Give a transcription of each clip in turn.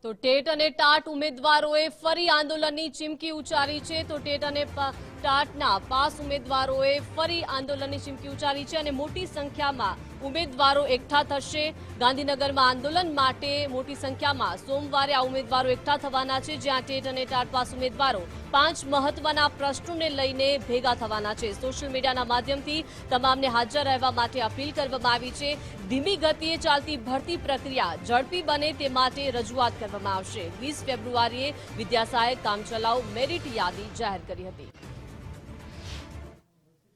તો ટેટ અને ટાટ ઉમેદવારોએ ફરી આંદોલનની ચીમકી ઉચ્ચારી છે। તો ટેટ અને ટાટના પાસ ઉમેદવારોએ ફરી આંદોલનની ચીમકી ઉચ્ચારી છે અને મોટી સંખ્યામાં ઉમેદવારો એકઠા થશે। ગાંધીનગરમાં આંદોલન માટે મોટી સંખ્યામાં સોમવારે આ ઉમેદવારો એકઠા થવાના છે, જ્યાં ટેટ અને ટાટ પાસ ઉમેદવારો 5 મહત્વના પ્રશ્નોને લઈને ભેગા થવાના છે। સોશિયલ મીડિયાના માધ્યમથી તમામને હાજર રહેવા માટે અપીલ કરવામાં આવી છે। ધીમી ગતિએ ચાલતી ભરતી પ્રક્રિયા ઝડપી બને તે માટે રજૂઆત કરવામાં આવશે। 20 ફેબ્રુઆરીએ વિદ્યાસાએ કામચલાઉ મેરિટ યાદી જાહેર કરી હતી।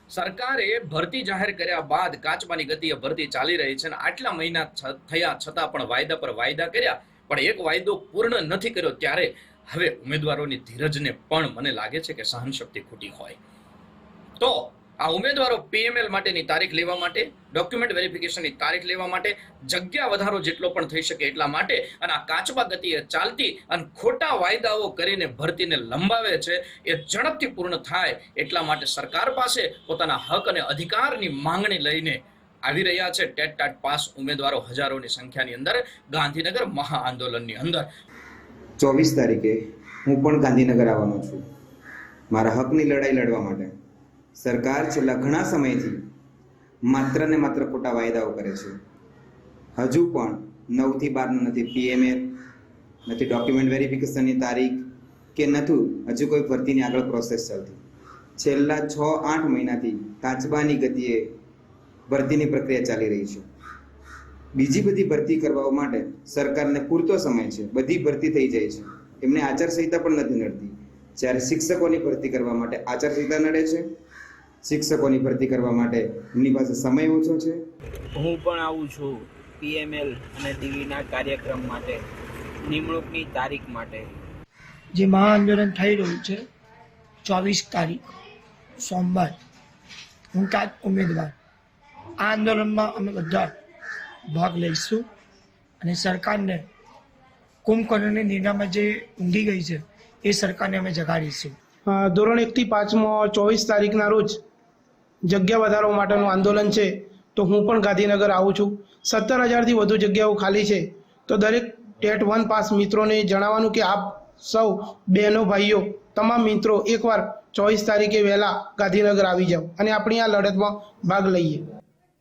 સરકારે ભરતી જાહેર કર્યા બાદ કાચબાની ગતિએ ભરતી ચાલી રહી છે અને આટલા મહિના થયા છતાં પણ વાયદા પર વાયદા કર્યા પણ એક વાયદો પૂર્ણ નથી કર્યો, ત્યારે હવે ઉમેદવારોની ધીરજને પણ મને લાગે છે કે સહનશક્તિ ખૂટી હોય। તો આ ઉમેદવારો પીએમએલ માટેની તારીખ લેવા માટે, ડોક્યુમેન્ટ વેરિફિકેશનની તારીખ લેવા માટે, જગ્યા વધારો જેટલો પણ થઈ શકે એટલા માટે અને આ કાચબા ગતિએ ચાલતી અને ખોટા વાયદાઓ કરીને ભરતીને લંબાવે છે એ ઝડપથી પૂર્ણ થાય એટલા માટે સરકાર પાસે પોતાના હક અને અધિકારની માંગણી લઈને આવી રહ્યા છે। ટેટ ટાટ પાસ ઉમેદવારો હજારોની સંખ્યાની અંદર ગાંધીનગર મહાઆંદોલનની અંદર 24 તારીખે હું પણ ગાંધીનગર આવવાનો છું મારા હકની લડાઈ લડવા માટે। સરકાર છેલ્લા ઘણા સમયથી માત્ર ને માત્ર ખોટા વાયદાઓ કરે છે। હજુ પણ 9 થી 12 નથી પીએમએલ, નથી ડોક્યુમેન્ટ વેરિફિકેશનની તારીખ કે નથી હજુ કોઈ ભરતીની આગળ પ્રોસેસ ચાલતી। છેલ્લા 6-8 મહિનાથી કાચબાની ગતિએ ભરતીની પ્રક્રિયા ચાલી રહી છે। બીજી બધી ભરતી કરવા માટે સરકારને પૂરતો સમય છે, બધી ભરતી થઈ જાય છે, એમને આચારસંહિતા પણ નથી નડતી। જ્યારે શિક્ષકોની ભરતી કરવા માટે આચારસંહિતા નડે છે, શિક્ષકોની ભરતી કરવા માટે એમની પાસે સમય ઓછો છે। હું પણ આવું છું પીએમએલ અને ટીવીના કાર્યક્રમ માટે, નિમણૂકની તારીખ માટે। જે મહાઆંદોલન થઈ રહ્યું છે 24 તારીખ સોમવાર, હું ટાટ ઉમેદવાર, આ આંદોલનમાં અમે બધા ભાગ લઈશું અને સરકારને કુંભકર્ણની નિંદામાં જે ઊંઘી ગઈ છે એ સરકારને અમે જગાડીશું। ધોરણ 1 થી 5માં 24 તારીખના રોજ જગ્યા વધારવા માટેનું આંદોલન છે, તો હું પણ ગાંધીનગર આવું છું। 17,000થી વધુ જગ્યાઓ ખાલી છે, તો દરેક ટેટ 1 પાસ મિત્રોને જણાવવાનું કે આપ સૌ બહેનો ભાઈઓ તમામ મિત્રો એકવાર 24 તારીખે વહેલા ગાંધીનગર આવી જાઓ અને આપણી આ લડતમાં ભાગ લઈએ।